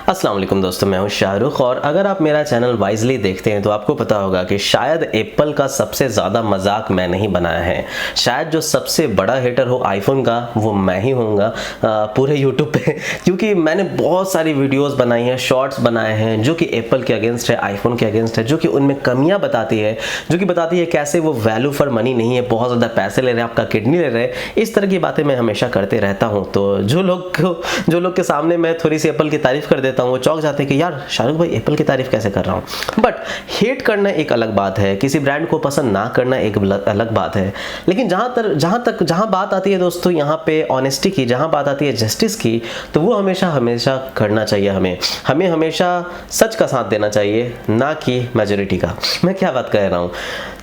अस्सलाम वालेकुम दोस्तों, मैं हूं शाहरुख। और अगर आप मेरा चैनल वाइजली देखते हैं तो आपको पता होगा कि शायद एप्पल का सबसे ज़्यादा मजाक मैंने ही बनाया है। शायद जो सबसे बड़ा हेटर हो आईफोन का वो मैं ही होऊंगा पूरे यूट्यूब पे, क्योंकि मैंने बहुत सारी वीडियोस बनाई हैं, शॉर्ट्स बनाए हैं जो कि एप्पल के अगेंस्ट है, आईफोन के अगेंस्ट है, जो कि उनमें कमियाँ बताती है, जो कि बताती है कैसे वो वैल्यू फॉर मनी नहीं है, बहुत ज़्यादा पैसे ले रहे हैं, आपका किडनी ले रहे हैं। इस तरह की बातें मैं हमेशा करते रहता हूँ। तो जो लोग के सामने मैं थोड़ी सी एप्पल की तारीफ कर देता हूँ वो चौंक जाते हैं कि यार शाहरुख भाई एप्पल की तारीफ कैसे कर रहा हूँ। बट हेट करना एक अलग बात है, किसी ब्रांड को पसंद ना करना एक अलग बात है। लेकिन जहाँ बात आती है दोस्तों यहाँ पे ऑनेस्टी की, जहाँ बात आती है जस्टिस की, तो वो हमेशा करना चाहिए। हमें हमेशा सच का साथ देना चाहिए, ना कि मेजोरिटी का। मैं क्या बात कर रहा हूँ।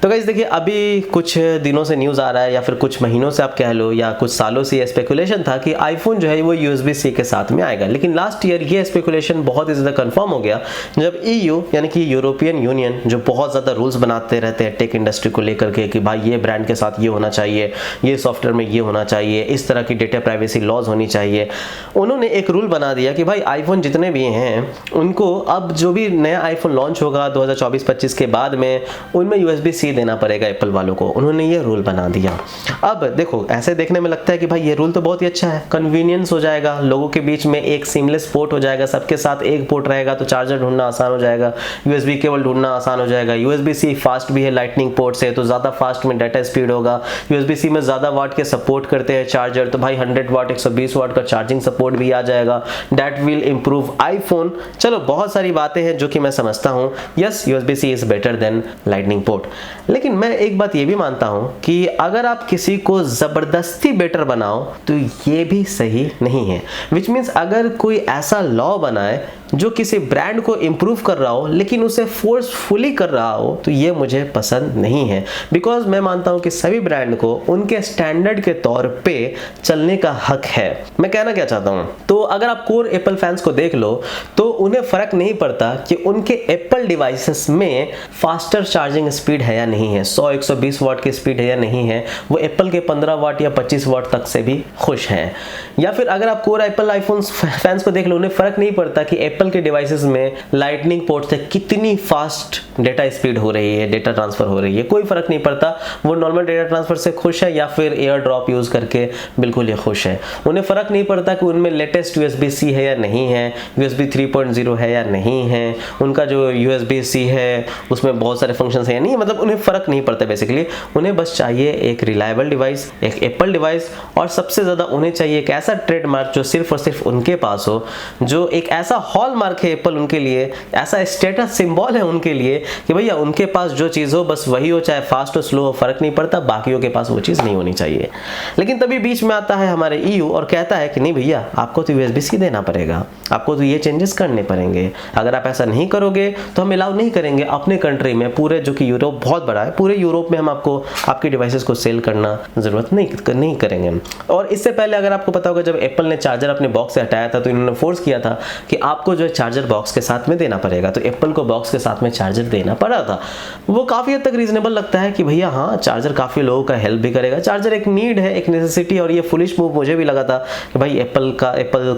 तो गाइस देखिए, अभी कुछ दिनों से न्यूज़ आ रहा है या फिर कुछ महीनों से आप कह लो या कुछ सालों से ये स्पेकुलेशन था कि आईफोन जो है वो USB-C के साथ में आएगा। लेकिन लास्ट ईयर ये स्पेकुलेशन बहुत ही ज़्यादा कंफर्म हो गया जब EU यानी कि यूरोपियन यूनियन, जो बहुत ज़्यादा रूल्स बनाते रहते हैं टेक इंडस्ट्री को लेकर के कि भाई ये ब्रांड के साथ ये होना चाहिए, ये सॉफ्टवेयर में ये होना चाहिए, इस तरह की डेटा प्राइवेसी लॉज होनी चाहिए। उन्होंने एक रूल बना दिया कि भाई आईफोन जितने भी हैं उनको अब जो भी नया आईफोन लॉन्च होगा 2024-25 के बाद में उनमें USB-C देना पड़ेगा एप्पल वालों को। उन्होंने ये रूल बना दिया। अब देखो, ऐसे देखने में लगता है कि भाई ये रूल तो बहुत ही अच्छा है, कन्वीनियंस हो जाएगा, लोगों के बीच में एक सीमलेस पोर्ट हो जाएगा, सबके साथ एक पोर्ट रहेगा तो चार्जर ढूंढना आसान हो जाएगा, USB केबल ढूंढना आसान हो जाएगा, USB-C फास्ट भी है लाइटनिंग पोर्ट से तो ज़्यादा फास्ट में डाटा स्पीड होगा, USB-C में ज़्यादा वाट के सपोर्ट करते हैं चार्जर तो भाई 100 वाट 120 वाट का चार्जिंग सपोर्ट भी आ जाएगा, दैट विल इम्प्रूव आईफोन। चलो बहुत सारी बातें हैं जो कि मैं समझता हूँ, yes USB-C is better than lightning port. लेकिन मैं एक बात ये भी मानता हूं कि अगर आप किसी को जबरदस्ती बेटर बनाओ तो ये भी सही नहीं है। विच मीन्स अगर कोई ऐसा लॉ बनाए जो किसी ब्रांड को इंप्रूव कर रहा हो लेकिन उसे फोर्सफुली कर रहा हो तो ये मुझे पसंद नहीं है। बिकॉज मैं मानता हूं कि सभी ब्रांड को उनके स्टैंडर्ड के तौर पे चलने का हक है। मैं कहना क्या चाहता हूं, तो अगर आप कोर एप्पल फैंस को देख लो तो उन्हें फर्क नहीं पड़ता कि उनके एप्पल डिवाइसेस में फास्टर चार्जिंग स्पीड है या नहीं है, 100-120 वाट की स्पीड है या नहीं है, वो एप्पल के 15 वाट या 25 वाट तक से भी खुश हैं। या फिर अगर आप कोर एप्पल आईफोन फैंस को देख लो, उन्हें फर्क नहीं पड़ता कि एप्पल के डिवाइसेस में लाइटनिंग पोर्ट से कितनी फास्ट डेटा स्पीड हो रही है, डेटा ट्रांसफर हो रही है, कोई फर्क नहीं पड़ता। वो नॉर्मल डेटा ट्रांसफर से खुश है या फिर एयर ड्रॉप यूज करके बिल्कुल ही खुश है। उन्हें फर्क नहीं पड़ता कि उनमें लेटेस्ट USB-C है या नहीं है, USB 3.0 है या नहीं है, उनका जो USB-C है उसमें बहुत सारे फंक्शंस है या नहीं, मतलब उन्हें फर्क नहीं पड़ता। बेसिकली उन्हें बस चाहिए एक रिलायबल डिवाइस, एक एप्पल डिवाइस, और सबसे ज्यादा उन्हें चाहिए एक ऐसा ट्रेडमार्क जो सिर्फ और सिर्फ उनके पास हो, जो एक ऐसा हॉलमार्क है एप्पल उनके लिए, ऐसा स्टेटस सिंबल है उनके लिए कि भैया उनके पास जो चीज हो बस वही हो, चाहे फास्ट हो स्लो हो फर्क नहीं पड़ता, बाकियों के पास वो चीज नहीं होनी चाहिए। लेकिन तभी बीच में आता है हमारे EU और कहता है कि नहीं भैया आपको तो USB-C देना पड़ेगा, आपको तो ये चेंजेस करने पड़ेंगे, अगर आप ऐसा नहीं करोगे तो हम अलाउ नहीं करेंगे अपने कंट्री में, पूरे जो कि यूरोप बहुत बड़ा है, पूरे यूरोप में हम आपको आपके डिवाइसेस को सेल करना जरूरत नहीं करेंगे। और इससे पहले अगर आपको पता होगा जब एप्पल ने चार्जर अपने बॉक्स से हटाया था तो इन्होंने फोर्स किया था कि आपको जो है चार्जर बॉक्स के साथ में देना पड़ेगा, तो एप्पल को बॉक्स के साथ में चार्जर देना पड़ा था। वो काफी हद तक रीजनेबल लगता है कि भैया हाँ चार्जर काफी लोगों का हेल्प भी करेगा, चार्जर एक नीड है, एक नेसेसिटी। और ये फुलिश मूव मुझे भी लगा था कि भाई एप्पल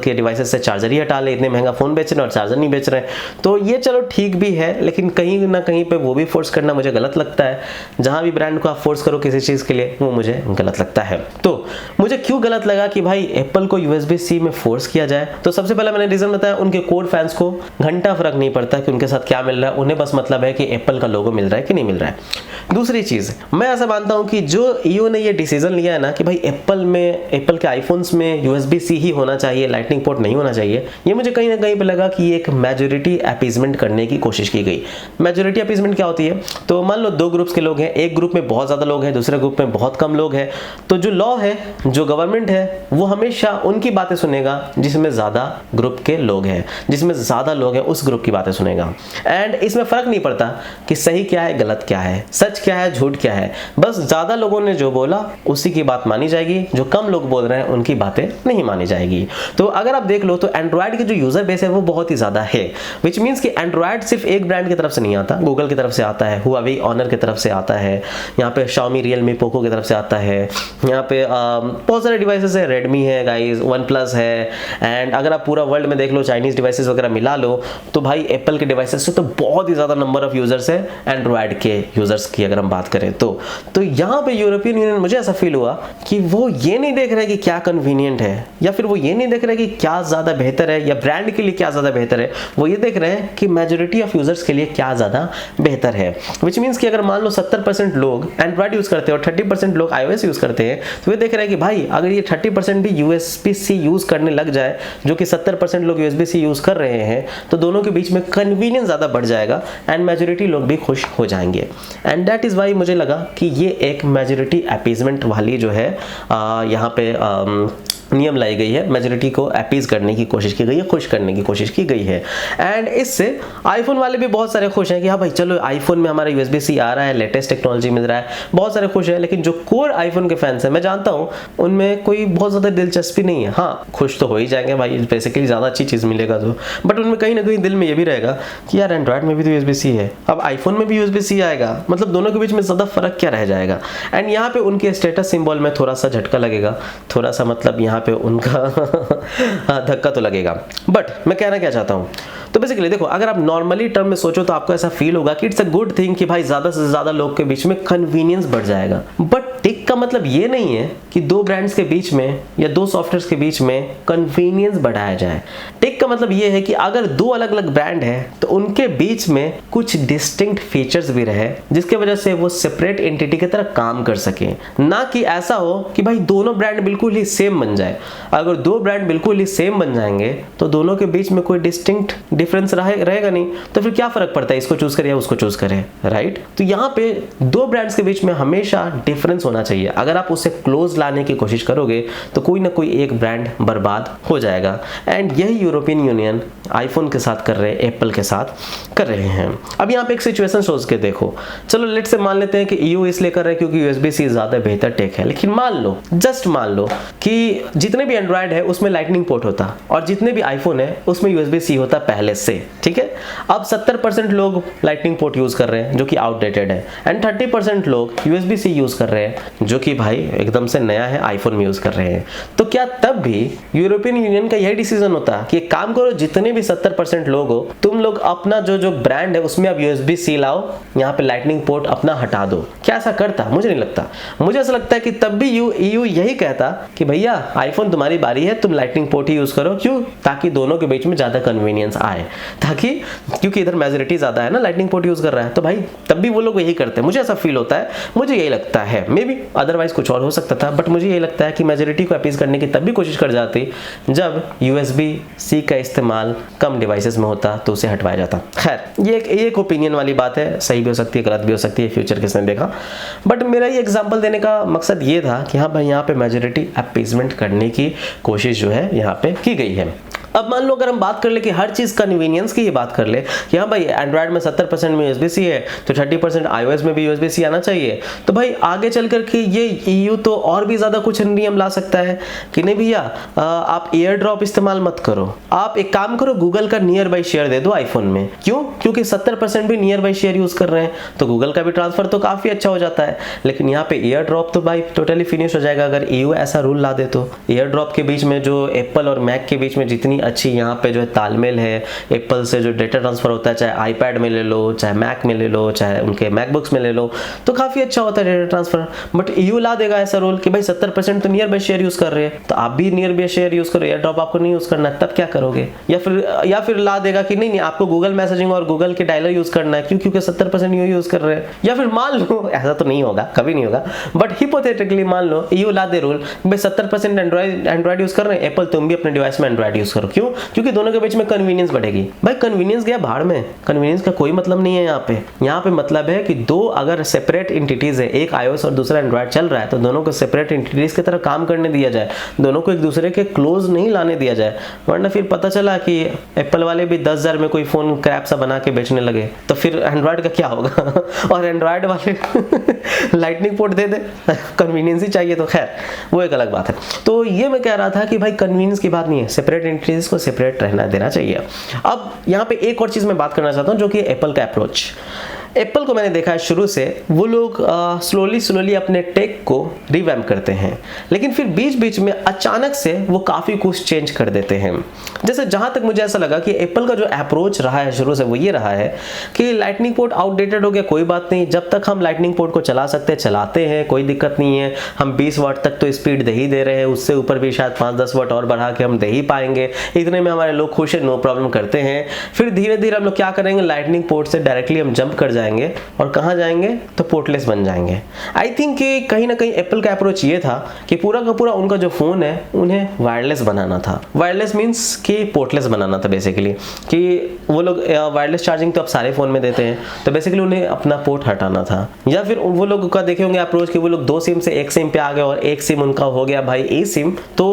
के डिवाइसेस से चार्जर ही हटा ले, इतने महंगा फोन बेच रहे हैं और चार्जर नहीं बेच रहे हैं, तो ये चलो ठीक भी है, लेकिन कहीं ना कहीं पे वो भी फोर्स करना मुझे गलत लगता है। जहां भी ब्रांड को आप फोर्स करो किसी चीज के लिए वो मुझे गलत लगता है। तो मुझे क्यों गलत लगा कि भाई एप्पल को USB-C में फोर्स किया जाए, तो सबसे पहले मैंने रीजन बताया, उनके कोर फैंस को घंटा फर्क नहीं पड़ता कि उनके साथ क्या मिल रहा है, उन्हें बस मतलब है कि एप्पल का लोगो मिल रहा है कि नहीं मिल रहा है। दूसरी चीज, मैं ऐसा मानता हूं कि जो EU ने ये डिसीजन लिया है ना कि भाई एप्पल के आईफोन्स में USB-C ही होना चाहिए, लाइटनिंग पोर्ट नहीं होना चाहिए, ये मुझे कहीं ना कहीं पे लगा कि एक मेजोरिटी अपीजमेंट करने की कोशिश की गई। मेजोरिटी अपीजमेंट क्या होती है, तो मान लो दो ग्रुप्स के लोग हैं, एक ग्रुप में बहुत ज्यादा लोग हैं, दूसरे ग्रुप में बहुत कम लोग हैं, तो जो लॉ है, जो गवर्नमेंट है, वो हमेशा उनकी बातें सुनेगा जिसमें ज्यादा ग्रुप के लोग हैं, जिसमें ज्यादा लोग हैं उस ग्रुप की बातें सुनेगा। एंड इसमें फर्क नहीं पड़ता कि सही क्या है गलत क्या है, सच क्या है झूठ क्या है, बस ज्यादा लोगों ने जो बोला उसी की बात मानी जाएगी, जो कम लोग बोल रहे हैं उनकी बातें नहीं मानी जाएगी। तो अगर आप देख लो तो एंड्रॉयड की जो यूजर बेस है वो बहुत ही ज्यादा है, विच मीन्स कि एंड्रॉयड सिर्फ एक ब्रांड की तरफ से नहीं आता, गूगल की तरफ से आता है, हुआवी ऑनर की तरफ से आता है, यहाँ पे Xiaomi Realme Poco की तरफ से आता है, यहाँ पे बहुत सारे डिवाइसेस है, रेडमी है गाइस, वन प्लस है, एंड अगर आप पूरा वर्ल्ड में देख लो, चाइनीज डिवाइसेस वगैरह मिला लो, तो भाई एप्पल के डिवाइसेस से तो बहुत ही ज़्यादा नंबर ऑफ यूजर्स है एंड्रॉयड के यूजर्स की अगर हम बात करें तो यहाँ पे यूरोपियन यूनियन, मुझे ऐसा फील हुआ कि वो ये नहीं देख रहे कि क्या कन्वीनियंट है, या फिर वो ये नहीं देख रहे कि क्या ज़्यादा बेहतर है या ब्रांड के लिए क्या ज़्यादा बेहतर है, वो ये देख रहे हैं कि मेजोरिटी ऑफ यूजर्स के लिए क्या ज़्यादा बेहतर है। विच मीन्स कि अगर मान लो 70% लोग एंड्रॉयड यूज़ करते हैं और 30% लोग iOS यूज़ करते हैं, तो ये देख रहे हैं कि भाई अगर ये 30% भी USB-C यूज़ करने लग जाए, जो कि 70% लोग USB-C यूज़ कर रहे हैं, तो दोनों के बीच में कन्वीनियंस ज़्यादा बढ़ जाएगा एंड मेजोरिटी लोग भी खुश हो जाएंगे। एंड दैट इज़ वाई मुझे लगा कि ये एक मेजोरिटी अपीजमेंट वाली जो है यहाँ पे नियम लाई गई है, मेजोरिटी को अपीज करने की कोशिश की गई है, खुश करने की कोशिश की गई है। एंड इससे आईफोन वाले भी बहुत सारे खुश हैं कि हाँ भाई चलो आईफोन में हमारा USB-C आ रहा है, लेटेस्ट टेक्नोलॉजी मिल रहा है, बहुत सारे खुश हैं। लेकिन जो कोर आईफोन के फैंस हैं, मैं जानता हूँ उनमें कोई बहुत ज़्यादा दिलचस्पी नहीं है। हाँ, खुश तो हो ही जाएंगे भाई, बेसिकली ज़्यादा अच्छी चीज़ मिलेगा तो, बट उनमें कहीं ना कहीं दिल में ये भी रहेगा कि यार एंड्रॉयड में भी तो USB-C है, अब आईफोन में भी USB-C आएगा, मतलब दोनों के बीच में ज़्यादा फर्क क्या रह जाएगा। एंड यहाँ पे उनके स्टेटस सिंबल में थोड़ा सा झटका लगेगा, थोड़ा सा मतलब यहाँ पे उनका धक्का तो लगेगा। बट मैं कहना क्या चाहता हूँ, तो बेसिकली देखो, अगर आप नॉर्मली टर्म में सोचो तो आपको ऐसा फील होगा कि इट्स अ गुड थिंग कि भाई ज़्यादा से ज़्यादा लोग के बीच में कन्वीनियंस बढ़ जाएगा। बट टिक का मतलब ये नहीं है कि दो ब्रांड्स के बीच में या दो सॉफ्टवेयर्स के बीच में कन्वीनियंस बढ़ाया जाए। टिक का मतलब ये है कि अगर दो अलग अलग ब्रांड है तो उनके बीच में कुछ डिस्टिंक्ट फीचर्स भी रहे, जिसके वजह से वो सेपरेट एंटिटी की तरह काम कर सके, ना कि ऐसा हो कि भाई दोनों ब्रांड बिल्कुल ही सेम बन जाए। अगर दो ब्रांड बिल्कुल ही सेम बन जाएंगे तो दोनों के बीच में कोई डिस्टिंक्ट डिफरेंस रहेगा नहीं, तो फिर क्या फर्क पड़ता है इसको चूज करे या उसको चूज करे, राइट। तो यहाँ पे दो ब्रांड्स के बीच में हमेशा डिफरेंस होना चाहिए। अगर आप उसे क्लोज लाने की कोशिश करोगे तो कोई ना कोई एक ब्रांड बर्बाद हो जाएगा। एंड यही यूरोपियन यूनियन आईफोन के साथ कर रहे हैं, एप्पल के साथ कर रहे हैं। अब यहाँ पे एक सिचुएशन सोच के देखो, चलो लेट से मान लेते हैं कि EU इसलिए कर रहे हैं क्योंकि USB-C ज्यादा बेहतर टेक है, लेकिन मान लो, जस्ट मान लो कि जितने भी एंड्रॉयड है उसमें लाइटनिंग पोर्ट होता और जितने भी आईफोन है उसमें USB-C होता पहले से, ठीक है। अब 70% लोग लाइटनिंग पोर्ट यूज कर रहे हैं जो कि आउटडेटेड है, एंड 30% लोग USB-C यूज कर रहे हैं जो कि भाई एकदम से नया है, आईफोन में यूज कर रहे हैं। तो क्या तब भी यूरोपियन यूनियन का यही डिसीजन होता कि एक काम करो, जितने भी 70% लोग हो, तुम लोग अपना जो ब्रांड है उसमें अब USB-C लाओ, यहाँ पे लाइटनिंग पोर्ट अपना हटा दो? क्या ऐसा करता? मुझे नहीं लगता। मुझे ऐसा लगता है कि तब भी EU यही कहता कि भैया आईफोन तुम्हारी बारी है, तुम लाइटनिंग पोर्ट ही यूज करो। क्यों? ताकि दोनों के बीच में ज्यादा कन्वीनियंस आए, ताकि क्योंकि इधर मेजोरिटी ज्यादा है ना, लाइटनिंग पोर्ट यूज कर रहा है, तो भाई तब भी वो लोग यही करते हैं। मुझे ऐसा फील होता है, मुझे यही लगता है। मे बी अदरवाइज कुछ और हो सकता था, बट मुझे यही लगता है कि मेजोरिटी को अपीज करने की तब भी कोशिश कर जाती जब USB-C का इस्तेमाल कम डिवाइसेस में होता तो उसे हटवाया जाता। खैर, ये एक ओपिनियन वाली बात है, सही भी हो सकती है, गलत भी हो सकती है, फ्यूचर किसने देखा। बट मेरा ये एग्जांपल देने का मकसद ये था कि हाँ भाई यहाँ पे मेजोरिटी अपीजमेंट करने की कोशिश जो है यहाँ पे की गई है। अब मान लो अगर हम बात कर ले कि हर चीज़ कन्वीनियंस की ये बात कर ले कि हाँ भाई एंड्रॉयड में 70% में USB-C है तो 30% iOS में भी USB-C आना चाहिए, तो भाई आगे चल कर के ये EU तो और भी ज़्यादा कुछ नियम ला सकता है कि नहीं भैया आप एयर ड्रॉप इस्तेमाल मत करो, आप एक काम करो गूगल का नियर बाई शेयर दे दो आईफोन में। क्यों? क्योंकि 70% भी नियर बाई शेयर यूज़ कर रहे हैं तो गूगल का भी ट्रांसफर तो काफ़ी अच्छा हो जाता है। लेकिन यहाँ पे एयर ड्रॉप तो भाई टोटली फिनिश हो जाएगा अगर EU ऐसा रूल ला दे तो। एयर ड्रॉप के बीच में जो एप्पल और मैक के बीच में जितनी अच्छी यहाँ पे जो है तालमेल है, एप्पल से जो डेटा ट्रांसफर होता है, चाहे आईपैड में ले लो, चाहे मैक में ले लो, चाहे उनके मैकबुक्स में ले लो, तो काफ़ी अच्छा होता है डेटा ट्रांसफर। बट EU ला देगा ऐसा रूल कि भाई 70% तो नियर बाई शेयर यूज़ कर रहे हैं तो आप भी नियर बाई शेयर यूज़ करो, एयर ड्रॉप आपको नहीं यूज़ करना है, तब क्या करोगे? या फिर ला देगा कि नहीं आपको गूगल मैसेजिंग और गूगल के डायलर यूज़ करना है, क्योंकि 70% यूज़ कर रहे हैं। या फिर मान लो, ऐसा तो नहीं होगा, कभी नहीं होगा, बट हिपोथेटिकली मान लो EU ला दे रूल भाई 70% एंड्रॉइड यूज़ कर रहे हैं, एप्पल तुम भी अपने डिवाइस में एंड्रॉइड यूज़ करो। क्यों? क्योंकि दोनों के बीच में कन्वीनियंस बढ़ेगी। भाई कन्वीनियंस गया भाड़ में, कन्वीनियंस का कोई मतलब नहीं है यहाँ पे मतलब है कि दो अगर सेपरेट एंटिटीज है, एक iOS और दूसरा एंड्रॉइड चल रहा है, तो दोनों को सेपरेट एंटिटीज की तरह काम करने दिया जाए, दोनों को एक दूसरे के क्लोज नहीं लाने दिया जाए। वरना फिर पता चला कि एप्पल वाले भी 10,000 में कोई फोन क्रैप सा बना के बेचने लगे तो फिर एंड्रॉइड का क्या होगा? और एंड्रॉइड वाले लाइटनिंग पोर्ट दे दे, कन्वीनियंस ही चाहिए, तो खैर वो एक अलग बात है। तो ये मैं कह रहा था कि भाई कन्वीनियंस की बात नहीं है, सेपरेट एंटिटीज को सेपरेट रहना देना चाहिए। अब यहाँ पे एक और चीज मैं बात करना चाहता हूँ जो कि एप्पल का अप्रोच। एप्पल को मैंने देखा है शुरू से वो लोग स्लोली अपने टेक को रिवैम्प करते हैं, लेकिन फिर बीच बीच में अचानक से वो काफ़ी कुछ चेंज कर देते हैं। जैसे जहाँ तक मुझे ऐसा लगा कि एप्पल का जो अप्रोच रहा है शुरू से वो ये रहा है कि लाइटनिंग पोर्ट आउटडेटेड हो गया, कोई बात नहीं, जब तक हम लाइटनिंग पोर्ट को चला सकते चलाते हैं, कोई दिक्कत नहीं है। हम 20 वाट तक तो स्पीड दे ही दे रहे हैं, उससे ऊपर भी शायद 5-10 वाट और बढ़ा के हम दे ही पाएंगे, इतने में हमारे लोग खुश है, नो प्रॉब्लम करते हैं। फिर धीरे धीरे हम लोग क्या करेंगे, लाइटनिंग पोर्ट से डायरेक्टली हम जंप कर जाएंगे और कहाँ जाएंगे तो पोर्टलेस बन जाएंगे। आई थिंक कि कहीं ना कहीं एप्पल का अप्रोच ये था कि पूरा का पूरा उनका जो फोन है उन्हें वायरलेस बनाना था। वायरलेस मींस कि पोर्टलेस बनाना था बेसिकली, कि वो लोग वायरलेस चार्जिंग तो अब सारे फोन में देते हैं, तो बेसिकली उन्हें अपना पोर्ट हटाना था। या फिर वो लोग का देखे होंगे अप्रोच कि वो लोग 2 सिम से 1 सिम पे आ गए और 1 सिम उनका हो गया भाई ई सिम। तो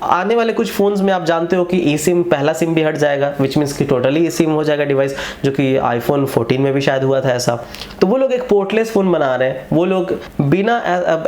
आने वाले कुछ फोन्स में आप जानते हो कि ई सिम पहला सिम भी हट जाएगा, विच मीन्स कि टोटली ई सिम हो जाएगा डिवाइस, जो कि आईफोन 14 में भी शायद हुआ था ऐसा। तो वो लोग एक पोर्टलेस फोन बना रहे हैं, वो लोग बिना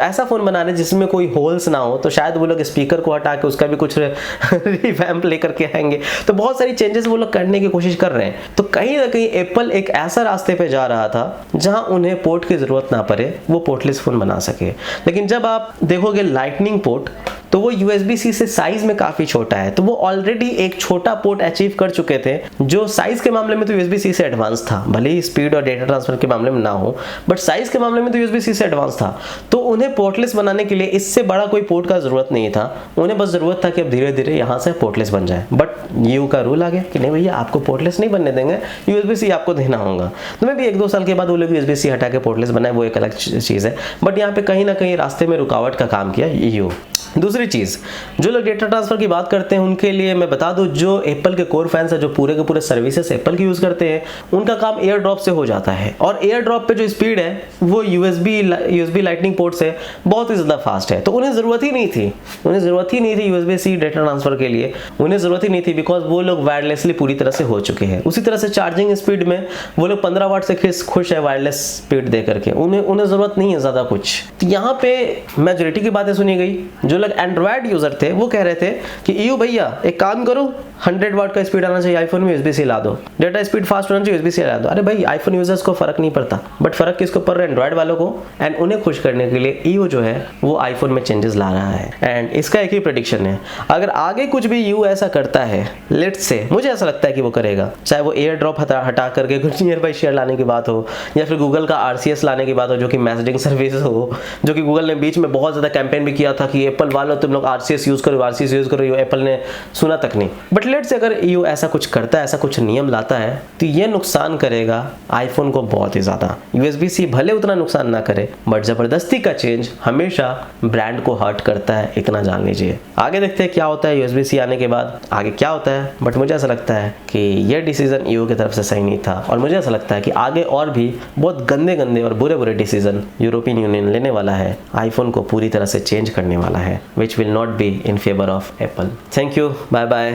ऐसा फोन बना रहे हैं जिसमें कोई होल्स ना हो, तो शायद वो लोग स्पीकर को हटा के उसका भी कुछ रिवैम्प लेकर के आएंगे। तो बहुत सारी चेंजेस वो लोग करने की कोशिश कर रहे हैं। तो कहीं ना कहीं एप्पल एक ऐसा रास्ते पे जा रहा था जहां उन्हें पोर्ट की जरूरत ना पड़े, वो पोर्टलेस फोन बना सके। लेकिन जब आप देखोगे लाइटनिंग पोर्ट, तो वो USB-C से साइज में काफी छोटा है, तो वो ऑलरेडी एक छोटा पोर्ट अचीव कर चुके थे, जो साइज के मामले में तो USB-C से एडवांस था, भले ही स्पीड और डेटा ट्रांसफर के मामले में ना हो, बट साइज के मामले में तो USB-C से एडवांस था। तो उन्हें पोर्टलेस बनाने के लिए इससे बड़ा कोई पोर्ट का जरूरत नहीं था, उन्हें बस जरूरत था कि अब धीरे धीरे यहाँ से पोर्टलेस बन जाए। बट EU का रूल आ गया कि नहीं भैया, आपको पोर्टलेस नहीं बनने देंगे, USB-C आपको देना होगा। तो मैं भी 1-2 साल के बाद वो लोग USB-C हटा के पोर्टलेस बनाए, वो एक अलग चीज है। बट यहाँ पे कहीं ना कहीं रास्ते में रुकावट का काम किया EU। दूसरी चीज, जो लोग डेटा ट्रांसफर की बात करते हैं उनके लिए मैं बता दूं, जो एप्पल के कोर फैंस है, जो पूरे के पूरे सर्विसेज एप्पल की यूज करते हैं, उनका काम एयर ड्रॉप से हो जाता है। और एयर ड्रॉप पे जो स्पीड है वो USB लाइटनिंग पोर्ट से बहुत ही ज्यादा फास्ट है। तो उन्हें जरूरत ही नहीं थी USB-C डेटा ट्रांसफर के लिए, उन्हें जरूरत ही नहीं थी, बिकॉज वो लोग वायरलेसली पूरी तरह से हो चुके हैं। उसी तरह से चार्जिंग स्पीड में वो लोग 15 वाट से खुश है वायरलेस स्पीड दे करके, उन्हें जरूरत नहीं है ज्यादा कुछ। तो यहाँ पे मेजोरिटी की बातें सुनी गई। जो एंड्रॉयड यूजर थे वो कह रहे थे कि EU भैया एक काम करो, 100 वाट का स्पीड आना चाहिए आईफोन में, USB-C ला दो, डेटा स्पीड फास्ट होना चाहिए, USB-C ला दो। अरे भाई, आईफोन यूजर्स को फर्क नहीं पड़ता, बट फर्क किसको पड़ रहा है, एंड्रॉयड वालों को। एंड उन्हें खुश करने के लिए EU जो है वो आईफोन में चेंजेस ला रहा है। एंड इसका एक ही प्रेडिक्शन है, अगर आगे कुछ भी EU ऐसा करता है, लेट्स से, मुझे ऐसा लगता है कि वो करेगा, चाहे वो एयर ड्रॉप हटा करके कुछ नियर बाई शेयर लाने की बात हो, या फिर गूगल का RCS लाने की बात हो, जो कि मैसेजिंग सर्विस हो, जो कि गूगल ने बीच में बहुत ज्यादा कैंपेन भी किया था कि एप्पल वालों तुम लोग RCS यूज करो, एप्पल ने सुना तक नहीं। बट लेट्स से अगर EU ऐसा कुछ करता है, ऐसा कुछ नियम लाता है, तो ये नुकसान करेगा आईफोन को बहुत ही ज्यादा। USB-C भले उतना नुकसान ना करे, बट जबरदस्ती का चेंज हमेशा ब्रांड को हर्ट करता है, इतना जान लीजिए। आगे देखते हैं क्या होता है USB-C आने के बाद, आगे क्या होता है। बट मुझे ऐसा लगता है कि यह डिसीजन EU की तरफ से सही नहीं था, और मुझे ऐसा लगता है कि आगे और भी बहुत गंदे और बुरे डिसीजन यूरोपियन यूनियन लेने वाला है, आईफोन को पूरी तरह से चेंज करने वाला है, which will not be in favor of Apple. Thank you, bye bye,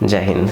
जय हिंद।